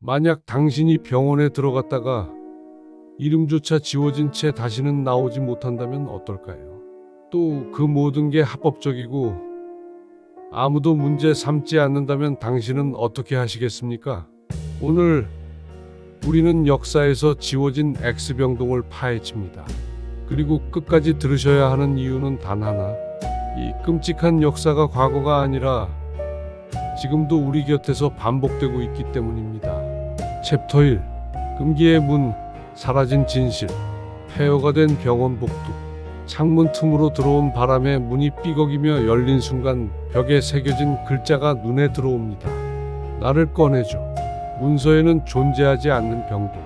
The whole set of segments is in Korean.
만약 당신이 병원에 들어갔다가 이름조차 지워진 채 다시는 나오지 못한다면 어떨까요? 또 그 모든 게 합법적이고 아무도 문제 삼지 않는다면 당신은 어떻게 하시겠습니까? 오늘 우리는 역사에서 지워진 X병동을 파헤칩니다. 그리고 끝까지 들으셔야 하는 이유는 단 하나. 이 끔찍한 역사가 과거가 아니라 지금도 우리 곁에서 반복되고 있기 때문입니다. 챕터 1. 금기의 문, 사라진 진실. 폐허가 된 병원 복도. 창문 틈으로 들어온 바람에 문이 삐걱이며 열린 순간 벽에 새겨진 글자가 눈에 들어옵니다. 나를 꺼내줘. 문서에는 존재하지 않는 병동.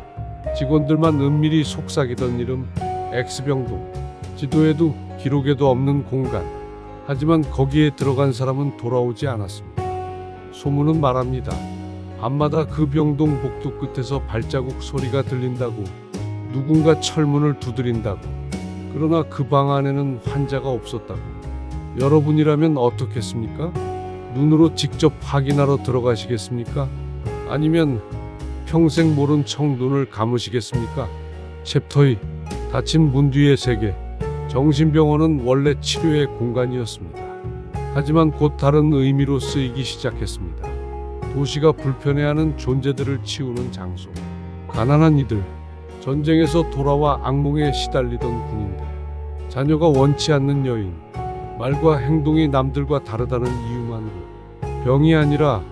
직원들만 은밀히 속삭이던 이름, X병동. 지도에도 기록에도 없는 공간. 하지만 거기에 들어간 사람은 돌아오지 않았습니다. 소문은 말합니다. 밤마다 그 병동 복도 끝에서 발자국 소리가 들린다고. 누군가 철문을 두드린다고. 그러나 그 방 안에는 환자가 없었다고. 여러분이라면 어떻겠습니까? 눈으로 직접 확인하러 들어가시겠습니까? 아니면 평생 모른 척 눈을 감으시겠습니까? 챕터 2. 닫힌 문 뒤의 세계. 정신병원은 원래 치료의 공간이었습니다. 하지만 곧 다른 의미로 쓰이기 시작했습니다. 도시가 불편해하는 존재들을 치우는 장소. 가난한 이들, 전쟁에서 돌아와 악몽에 시달리던 군인들, 자녀가 원치 않는 여인, 말과 행동이 남들과 다르다는 이유만으로. 병이 아니라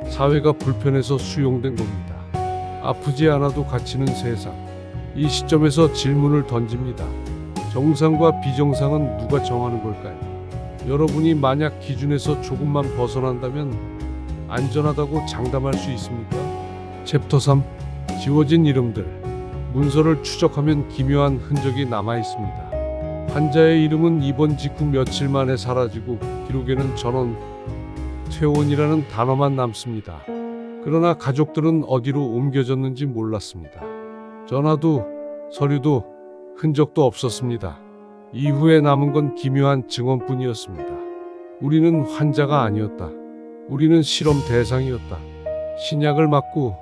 사회가 불편해서 수용된 겁니다. 아프지 않아도 갇히는 세상. 이 시점에서 질문을 던집니다. 정상과 비정상은 누가 정하는 걸까요? 여러분이 만약 기준에서 조금만 벗어난다면 안전하다고 장담할 수 있습니까? 챕터 3. 지워진 이름들. 문서를 추적하면 기묘한 흔적이 남아 있습니다. 환자의 이름은 입원 직후 며칠 만에 사라지고 기록에는 전원, 퇴원이라는 단어만 남습니다. 그러나 가족들은 어디로 옮겨졌는지 몰랐습니다. 전화도, 서류도, 흔적도 없었습니다. 이후에 남은 건 기묘한 증언뿐이었습니다. 우리는 환자가 아니었다. 우리는 실험 대상이었다. 신약을 맞고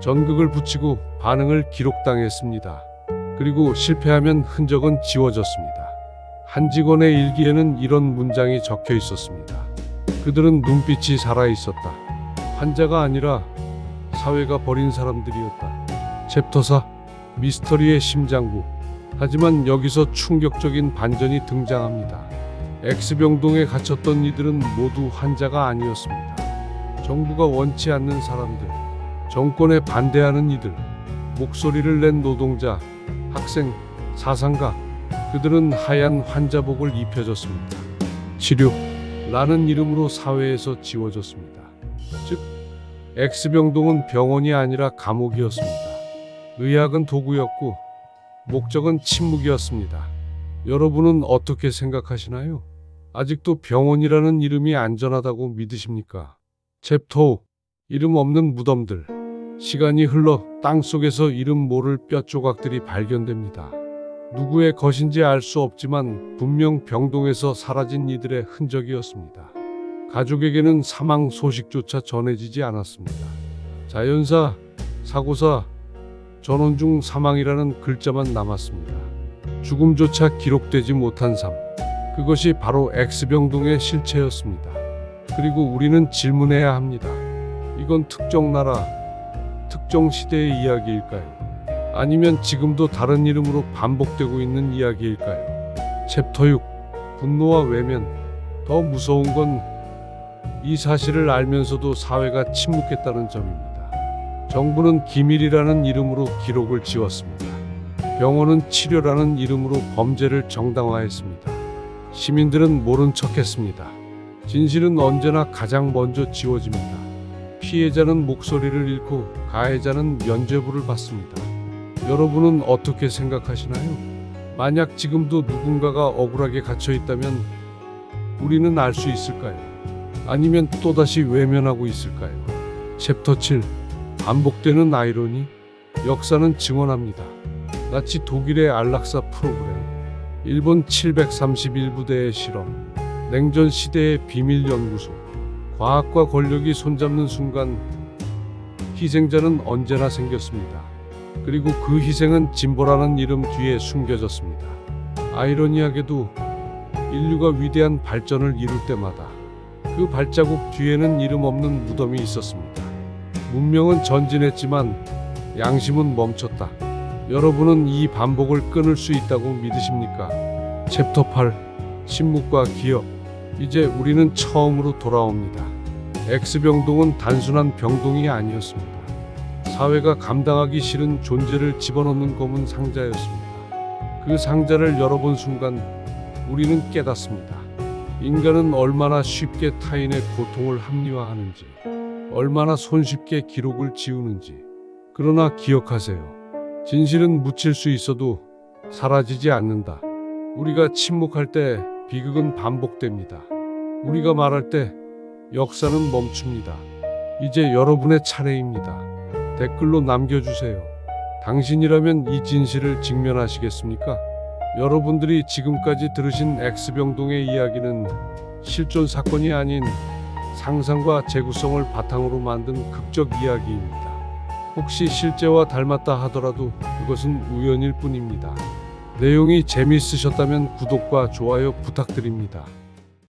전극을 붙이고 반응을 기록당했습니다. 그리고 실패하면 흔적은 지워졌습니다. 한 직원의 일기에는 이런 문장이 적혀 있었습니다. 그들은 눈빛이 살아있었다. 환자가 아니라 사회가 버린 사람들이었다. 챕터 4. 미스터리의 심장부. 하지만 여기서 충격적인 반전이 등장합니다. X병동에 갇혔던 이들은 모두 환자가 아니었습니다. 정부가 원치 않는 사람들, 정권에 반대하는 이들, 목소리를 낸 노동자, 학생, 사상가. 그들은 하얀 환자복을 입혀졌습니다. 치료라는 이름으로 사회에서 지워졌습니다. 즉, X병동은 병원이 아니라 감옥이었습니다. 의학은 도구였고 목적은 침묵이었습니다. 여러분은 어떻게 생각하시나요? 아직도 병원이라는 이름이 안전하다고 믿으십니까? 챕터 5. 이름 없는 무덤들. 시간이 흘러 땅속에서 이름 모를 뼈 조각들이 발견됩니다. 누구의 것인지 알 수 없지만 분명 병동에서 사라진 이들의 흔적이었습니다. 가족에게는 사망 소식조차 전해지지 않았습니다. 자연사, 사고사, 전원 중 사망이라는 글자만 남았습니다. 죽음조차 기록되지 못한 삶. 그것이 바로 X병동의 실체였습니다. 그리고 우리는 질문해야 합니다. 이건 특정 나라, 특정 시대의 이야기일까요? 아니면 지금도 다른 이름으로 반복되고 있는 이야기일까요? 챕터 6. 분노와 외면. 더 무서운 건 이 사실을 알면서도 사회가 침묵했다는 점입니다. 정부는 기밀이라는 이름으로 기록을 지웠습니다. 병원은 치료라는 이름으로 범죄를 정당화했습니다. 시민들은 모른 척했습니다. 진실은 언제나 가장 먼저 지워집니다. 피해자는 목소리를 잃고 가해자는 면죄부를 받습니다. 여러분은 어떻게 생각하시나요? 만약 지금도 누군가가 억울하게 갇혀 있다면 우리는 알 수 있을까요? 아니면 또다시 외면하고 있을까요? 챕터 7. 반복되는 아이러니. 역사는 증언합니다. 나치 독일의 안락사 프로그램, 일본 731부대의 실험, 냉전 시대의 비밀 연구소. 과학과 권력이 손잡는 순간 희생자는 언제나 생겼습니다. 그리고 그 희생은 진보라는 이름 뒤에 숨겨졌습니다. 아이러니하게도 인류가 위대한 발전을 이룰 때마다 그 발자국 뒤에는 이름 없는 무덤이 있었습니다. 문명은 전진했지만 양심은 멈췄다. 여러분은 이 반복을 끊을 수 있다고 믿으십니까? 챕터 8 침묵과 기억. 이제 우리는 처음으로 돌아옵니다. X병동은 단순한 병동이 아니었습니다. 사회가 감당하기 싫은 존재를 집어넣는 검은 상자였습니다. 그 상자를 열어본 순간 우리는 깨닫습니다. 인간은 얼마나 쉽게 타인의 고통을 합리화하는지, 얼마나 손쉽게 기록을 지우는지. 그러나 기억하세요. 진실은 묻힐 수 있어도 사라지지 않는다. 우리가 침묵할 때 비극은 반복됩니다. 우리가 말할 때 역사는 멈춥니다. 이제 여러분의 차례입니다. 댓글로 남겨주세요. 당신이라면 이 진실을 직면하시겠습니까? 여러분들이 지금까지 들으신 X병동의 이야기는 실존 사건이 아닌 상상과 재구성을 바탕으로 만든 극적 이야기입니다. 혹시 실제와 닮았다 하더라도 그것은 우연일 뿐입니다. 내용이 재미있으셨다면 구독과 좋아요 부탁드립니다.